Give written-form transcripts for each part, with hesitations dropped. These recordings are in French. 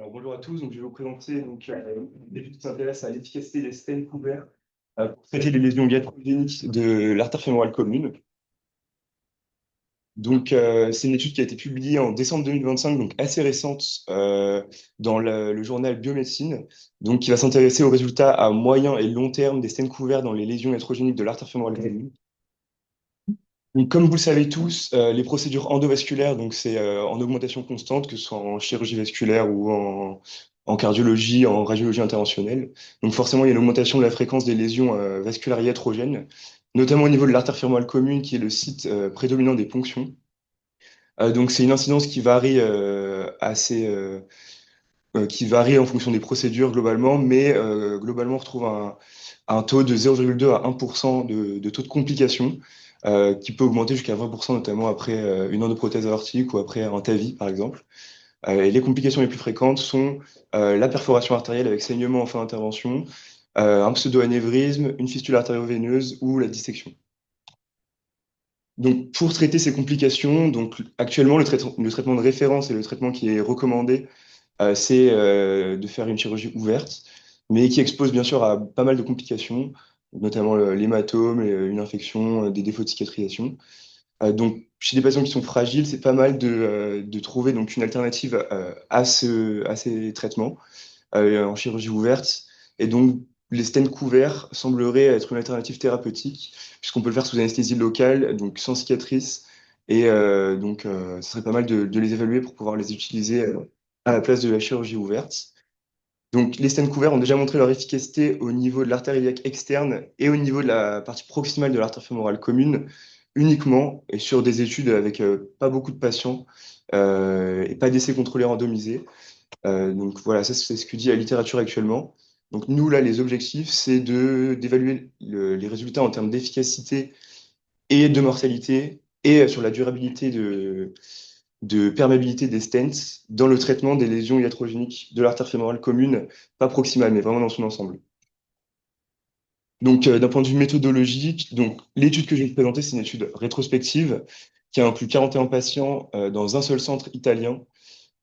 Alors, bonjour à tous, donc, je vais vous présenter une étude qui s'intéresse à l'efficacité des stents couverts pour traiter les lésions iatrogéniques de l'artère fémorale commune. C'est une étude qui a été publiée en décembre 2025, donc assez récente, dans le journal Biomédecine, donc qui va s'intéresser aux résultats à moyen et long terme des stents couverts dans les lésions iatrogéniques de l'artère fémorale commune. Donc, comme vous le savez tous, les procédures endovasculaires, donc c'est en augmentation constante, que ce soit en chirurgie vasculaire ou en cardiologie, en radiologie interventionnelle. Donc forcément, il y a une augmentation de la fréquence des lésions vasculaires iatrogènes, notamment au niveau de l'artère fémorale commune, qui est le site prédominant des ponctions. Donc c'est une incidence qui varie qui varie en fonction des procédures globalement, mais globalement, on retrouve un taux de 0,2 à 1% de taux de complications, qui peut augmenter jusqu'à 20%, notamment après une endoprothèse aortique ou après un TAVI, par exemple. Et les complications les plus fréquentes sont la perforation artérielle avec saignement en fin d'intervention, un pseudo-anévrisme, une fistule artério-veineuse ou la dissection. Donc, pour traiter ces complications, donc actuellement, le traitement de référence et le traitement qui est recommandé, c'est de faire une chirurgie ouverte, mais qui expose bien sûr à pas mal de complications, notamment l'hématome, une infection, des défauts de cicatrisation. Donc, chez des patients qui sont fragiles, c'est pas mal de trouver donc une alternative à ces traitements en chirurgie ouverte. Et donc, les stents couverts sembleraient être une alternative thérapeutique, puisqu'on peut le faire sous anesthésie locale, donc sans cicatrice. Ce serait pas mal de les évaluer pour pouvoir les utiliser à la place de la chirurgie ouverte. Donc, les stents couverts ont déjà montré leur efficacité au niveau de l'artère iliaque externe et au niveau de la partie proximale de l'artère fémorale commune, uniquement, et sur des études avec pas beaucoup de patients et pas d'essais contrôlés randomisés. Donc voilà, ça c'est ce que dit la littérature actuellement. Donc nous, là, les objectifs, c'est d'évaluer les résultats en termes d'efficacité et de mortalité et sur la durabilité de perméabilité des stents dans le traitement des lésions iatrogéniques de l'artère fémorale commune, pas proximale, mais vraiment dans son ensemble. D'un point de vue méthodologique, donc, l'étude que je vais vous présenter, c'est une étude rétrospective qui a inclus 41 patients dans un seul centre italien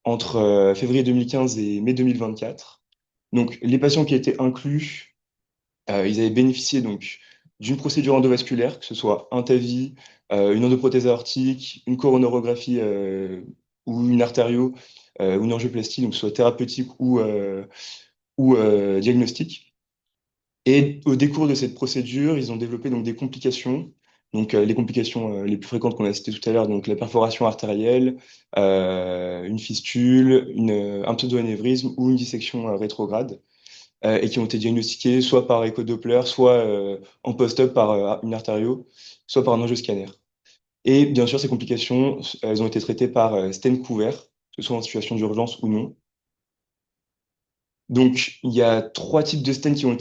entre février 2015 et mai 2024. Donc, les patients qui étaient inclus, ils avaient bénéficié donc d'une procédure endovasculaire, que ce soit un TAVI, une endoprothèse aortique, une coronarographie ou une artério ou une angioplastie, donc soit thérapeutique ou diagnostique. Et au décours de cette procédure, ils ont développé donc des complications. Les complications les plus fréquentes qu'on a citées tout à l'heure, donc la perforation artérielle, une fistule, un pseudo-anévrisme ou une dissection rétrograde, et qui ont été diagnostiquées soit par écho-Doppler, soit en post-op par une artério, soit par un angioscanner. Et bien sûr, ces complications, elles ont été traitées par stent couvert, que ce soit en situation d'urgence ou non. Donc, il y a trois types de stents qui ont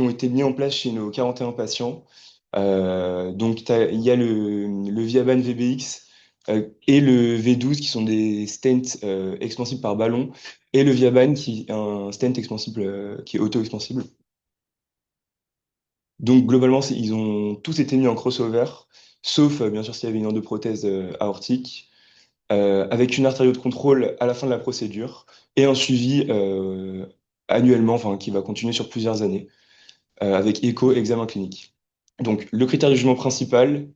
été mis en place chez nos 41 patients. Il y a le Viaban VBX et le V12 qui sont des stents expansibles par ballon, et le Viaban qui est un stent expansible qui est auto-expansible. Donc, globalement, ils ont tous été mis en crossover, sauf bien sûr s'il y avait une endoprothèse aortique, avec une artério de contrôle à la fin de la procédure et un suivi annuellement, enfin qui va continuer sur plusieurs années, avec écho, examen clinique. Donc le critère du jugement principal,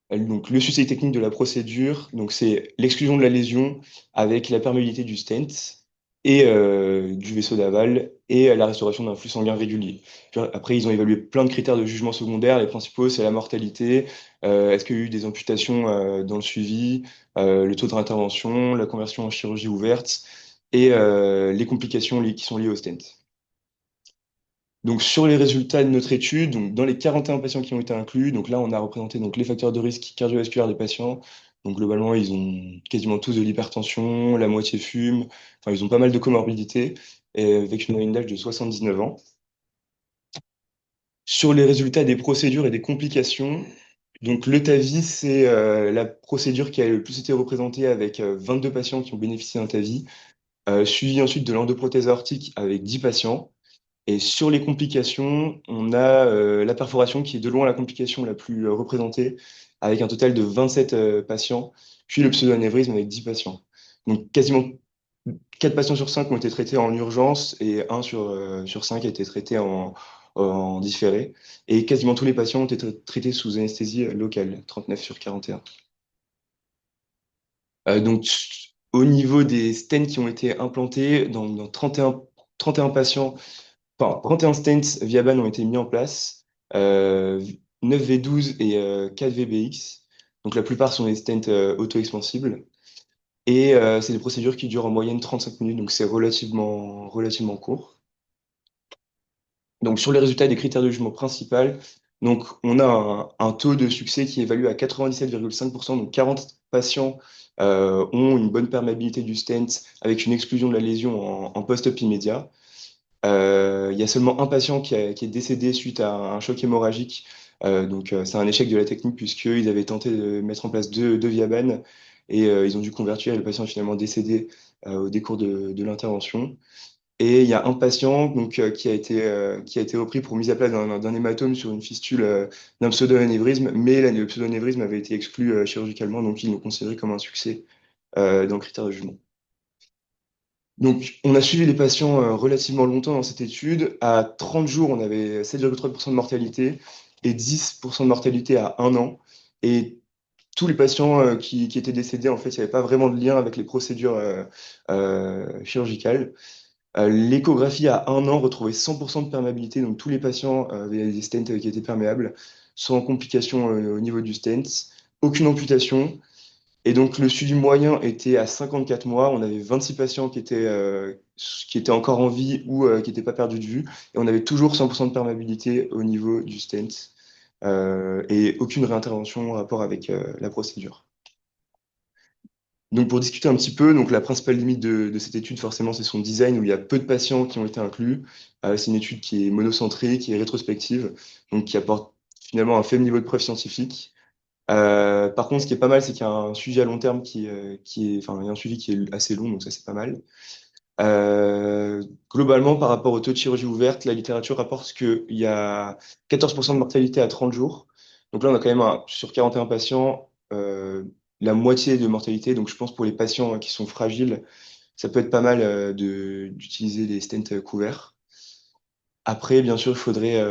donc le succès technique de la procédure, donc c'est l'exclusion de la lésion avec la perméabilité du stent et du vaisseau d'aval et la restauration d'un flux sanguin régulier. Puis après, ils ont évalué plein de critères de jugement secondaire. Les principaux, c'est la mortalité, est-ce qu'il y a eu des amputations dans le suivi, le taux de réintervention, la conversion en chirurgie ouverte et les complications qui sont liées au stent. Donc, sur les résultats de notre étude, donc, dans les 41 patients qui ont été inclus, donc là, on a représenté donc, les facteurs de risque cardiovasculaire des patients. Donc, globalement, ils ont quasiment tous de l'hypertension, la moitié fume, enfin, ils ont pas mal de comorbidités, et avec une moyenne d'âge de 79 ans. Sur les résultats des procédures et des complications, donc le TAVI, c'est la procédure qui a le plus été représentée avec 22 patients qui ont bénéficié d'un TAVI, suivi ensuite de l'endoprothèse aortique avec 10 patients. Et sur les complications, on a la perforation qui est de loin la complication la plus représentée, avec un total de 27 patients, puis le pseudo-anévrisme avec 10 patients. Donc quasiment 4 patients sur 5 ont été traités en urgence et un sur 5 a été traité en différé. Et quasiment tous les patients ont été traités sous anesthésie locale, 39 sur 41. Donc, au niveau des stents qui ont été implantés, dans 31 patients, enfin, 31 stents Viaban ont été mis en place, 9 V12 et 4 VBX. Donc, la plupart sont des stents auto-expansibles. Et c'est des procédures qui durent en moyenne 35 minutes, donc c'est relativement court. Donc, sur les résultats des critères de jugement principal, donc, on a un taux de succès qui est évalué à 97,5%, donc 40 patients ont une bonne perméabilité du stent avec une exclusion de la lésion en post-op immédiat. Il y a seulement un patient qui est décédé suite à un choc hémorragique. Donc, c'est un échec de la technique puisqu'ils avaient tenté de mettre en place deux Viaban et ils ont dû convertir et le patient est finalement décédé au décours de l'intervention. Et il y a un patient donc, qui a été repris pour mise à plat d'un hématome sur une fistule d'un pseudo-anévrisme, mais le pseudo-anévrisme avait été exclu chirurgicalement, donc ils l'ont considéré comme un succès dans le critère de jugement. Donc, on a suivi les patients relativement longtemps dans cette étude. À 30 jours, on avait 7,3% de mortalité et 10% de mortalité à 1 an. Et tous les patients qui étaient décédés, en fait, il n'y avait pas vraiment de lien avec les procédures chirurgicales. L'échographie à 1 an retrouvait 100% de perméabilité, donc tous les patients avaient des stents qui étaient perméables, sans complications au niveau du stent, aucune amputation. Et donc le suivi moyen était à 54 mois. On avait 26 patients qui étaient encore en vie ou qui n'étaient pas perdus de vue. Et on avait toujours 100% de perméabilité au niveau du stent et aucune réintervention en rapport avec la procédure. Donc pour discuter un petit peu, donc la principale limite de cette étude, forcément, c'est son design où il y a peu de patients qui ont été inclus. C'est une étude qui est monocentrée, qui est rétrospective, donc qui apporte finalement un faible niveau de preuve scientifique. Par contre, ce qui est pas mal, c'est qu'il y a un suivi à long terme enfin, il y a un suivi qui est assez long, donc ça c'est pas mal. Globalement, par rapport au taux de chirurgie ouverte, la littérature rapporte qu'il y a 14% de mortalité à 30 jours. Donc là, on a quand même sur 41 patients, la moitié de mortalité. Donc je pense pour les patients qui sont fragiles, ça peut être pas mal d'utiliser les stents couverts. Après, bien sûr, il faudrait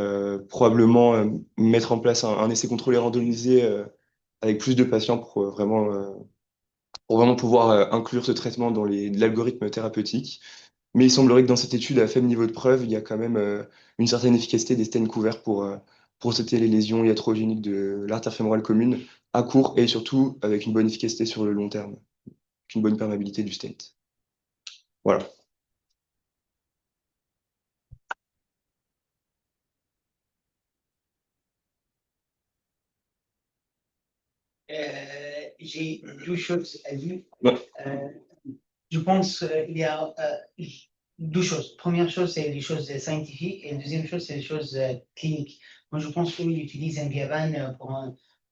probablement mettre en place un essai contrôlé randomisé avec plus de patients pour vraiment pouvoir inclure ce traitement dans l'algorithme thérapeutique. Mais il semblerait que dans cette étude à faible niveau de preuve, il y a quand même une certaine efficacité des stents couverts pour traiter les lésions iatrogéniques de l'artère fémorale commune à court et surtout avec une bonne efficacité sur le long terme, une bonne perméabilité du stent. Voilà. J'ai deux choses à dire. Ouais. Euh, je pense qu'il y a deux choses. Première chose, c'est les choses scientifiques et la deuxième chose, c'est les choses cliniques. Moi, je pense qu'il utilise un Gavan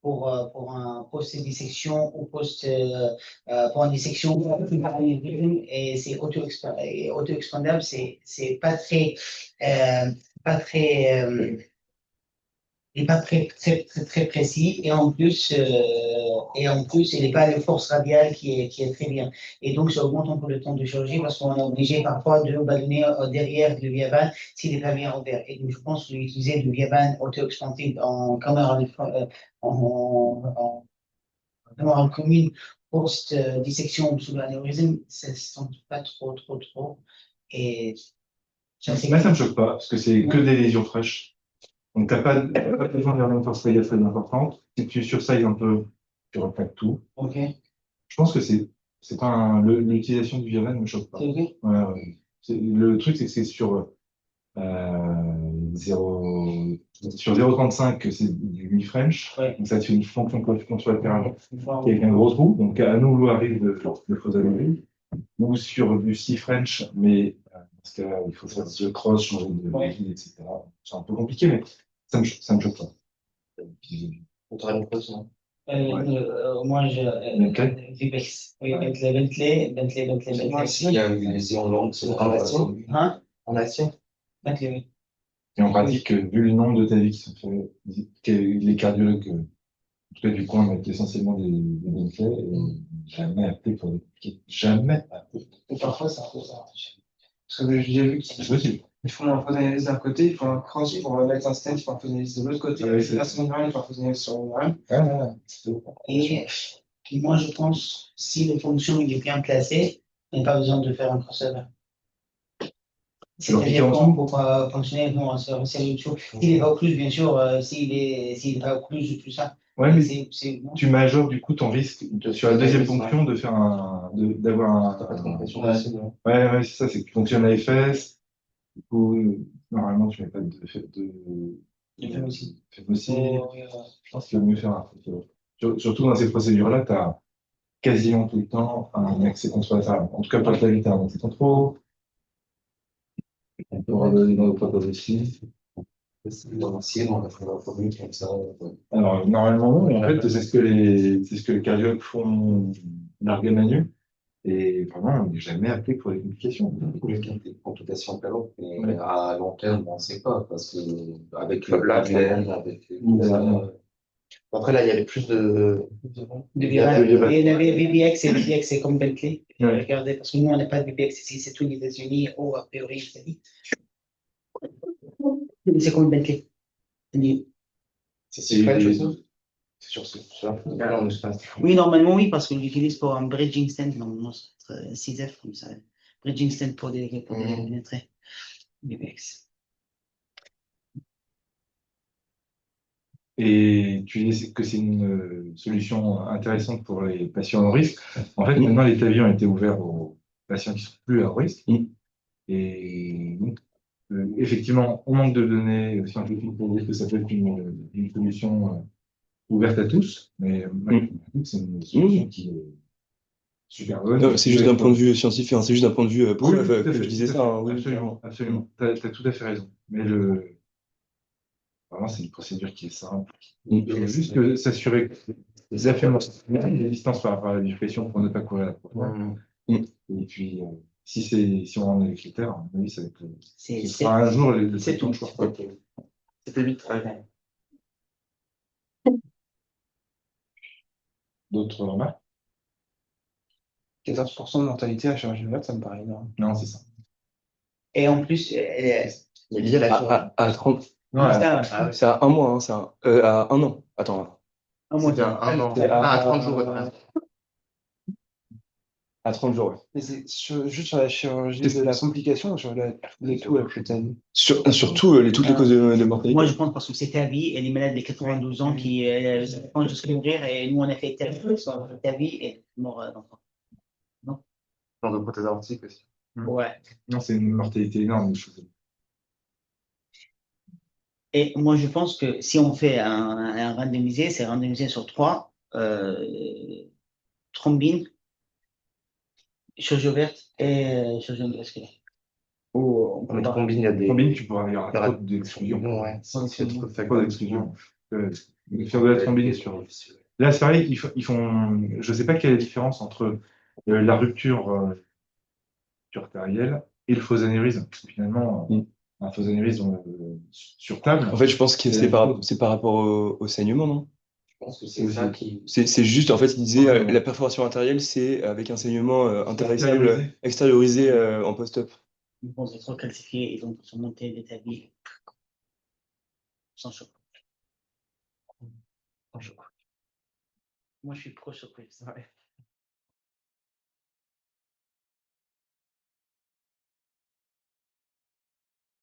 pour un post-dissection ou pour une dissection et c'est auto-expandable. C'est pas très il n'est pas très précis et en plus il n'est pas de force radiale qui est très bien. Et donc, ça augmente un peu le temps de chirurgie parce qu'on est obligé parfois de ballonner derrière le Viaban s'il n'est pas bien ouvert. Et donc, je pense que utiliser le Viaban auto-expansible en caméra en commune post-dissection sous l'anévrisme, ça ne se sent pas trop. Et Moi, ça me choque pas, parce que c'est que des lésions fraîches. Donc, t'as pas besoin d'avoir une force radiale très importante. Si tu sursizes un peu, tu replaques tout. OK. Je pense que c'est pas l'utilisation du Viavan ne me choque pas. C'est OK. Ouais, ouais. Le truc, c'est que c'est sur 0,35 que c'est du mi-French. Ouais. Donc, ça te fait une fonction contralatérale qui est avec un gros trou. Donc, à nouveau arrive le faux anévrisme. Ou sur du C-French, mais dans ce cas-là, il faut faire the cross, changer de guide, etc. C'est un peu compliqué, mais ça me choque pas. On travaille une fois, non? Moi, Bentley. Vipex. Oui, Bentley. Moi aussi, il y a une lésion longue, c'est en action. Hein? En action. Bentley, oui. Et on pratique, vu le nombre de TAVI qui sont faits, que les cardiologues, en tout cas du coin, mettent essentiellement des Bentley. jamais appelé pour des complications. Jamais appelé. Et parfois, c'est un peu ça. Parce que j'ai vu C'est possible. qu'ils font un faux analyse d'un côté, ils font un cross pour mettre un stent, ils font un faux analyse de l'autre côté. Ouais, c'est- La semaine dernière, ils font un faux analyse sur le RAM. Et moi, je pense, si le fonction il est bien placé, il n'y a pas besoin de faire un crossover. Tu leur piques C'est-à-dire en qu'on dessous? pour fonctionner, bon, c'est une chose. S'il n'est pas occluse, bien sûr, s'il n'est pas occluse, tout ça, Ouais, mais c'est bon. tu majores du coup ton risque sur la deuxième ponction de faire d'avoir T'as pas de compression Ouais. possible, hein. Ouais, c'est ça, c'est que tu fonctionnes à FS. Du coup, normalement, tu mets pas Il fait aussi. fémocide. Oh, Je pense qu'il vaut mieux faire un photo. Surtout dans ces procédures-là, tu as quasiment tout le temps un accès controlatéral. En tout cas, pas que la vie, tu as un accès contrôle. On peut redonner dans le protocole aussi. Dans l'ancienne, on a fait un produit comme ça. Alors, normalement, non, mais en fait, c'est ce que les cardiologues font l'orgamanu. Et vraiment, on n'est jamais appelé pour les complications. Des complications pas longues, mais Ouais. à long terme, on ne sait pas, parce que avec Là, l'ADN, avec Évidemment. Après, là, il y avait plus de. de virage. de virage. Et le VBX, c'est comme Bentley. Ouais. Regardez, parce que nous, on n'a pas de VBX ici, c'est tous les États-Unis, ou a priori, Italie. C'est comme Bentley. C'est si French Et- aussi. C'est sur ce. Non, mais c'est pas. Oui, normalement, oui, parce qu'on l'utilise pour un bridging stent, normalement, c'est 6F comme ça. Bridging stent pour les pénétrer. VBX. Et tu dis que c'est une solution intéressante pour les patients à risque. En fait, maintenant, les TAVI ont été ouverts aux patients qui sont plus à risque. Et donc, effectivement, on manque de données scientifiques pour dire que ça peut être une solution ouverte à tous. Mais c'est une solution qui est super bonne. Non, c'est juste d'un point de vue scientifique, hein, c'est juste d'un point de vue Oui, preuve tout à que fait, je disais tout à ça. fait. Hein, oui, Absolument, absolument. Tu as tout à fait raison. Mais vraiment, c'est une procédure qui est simple. Il faut juste que s'assurer que les affirmations, les distances par rapport à la discrétion pour ne pas courir la profonde. Et puis, si on en a les critères, à mon avis, ça va être, ce sera un jour le c'est traitement tout. de choix. C'était vite très D'autres remarques? 14% de mortalité à chirurgie ouverte, ça me paraît énorme. Non, c'est ça. Et en plus, Mais lié à la chirurgie. À 30. Non, là, C'est à un mois, hein, à un an. Attends, un mois. C'était un an. C'est à- Ah, à 30 jours. Ouais. à 30 jours, ouais. Mais c'est juste sur la chirurgie de la complication ou sur les tout la cutane. Surtout toutes les causes de mortalité. Moi, je pense parce que c'est ta vie et les malades de 92 ans qui pensent de se mourir et nous, on a fait ta vie et mort d'enfant. Genre de prothèse aortique aussi. Ouais. non, c'est une mortalité énorme. Et moi, je pense que si on fait un randomisé, c'est randomisé sur 3 thrombines, chirurgie ouverte et chirurgie endovasculaire. Ou on Mais peut pas. combine, il y a des. Combine, tu pourras avoir Il y aura trop d'exclusions. Ouais, c'est trop de Trop facteurs d'exclusions. Faire de la thrombine sur. Là, c'est vrai qu'ils font. Je ne sais pas quelle est la différence entre la rupture artérielle et le faux anévrisme. Parce que finalement, un faux anévrisme sur table. En fait, je pense que c'est par rapport au saignement, non? Je pense que c'est ça qui. C'est juste, en fait, il disait la perforation artérielle, c'est avec un saignement intarissable extériorisé en post-op. Ils vont être trop calcifiés, ils vont se monter d'établir sans choc. Moi, je suis pro-surprise.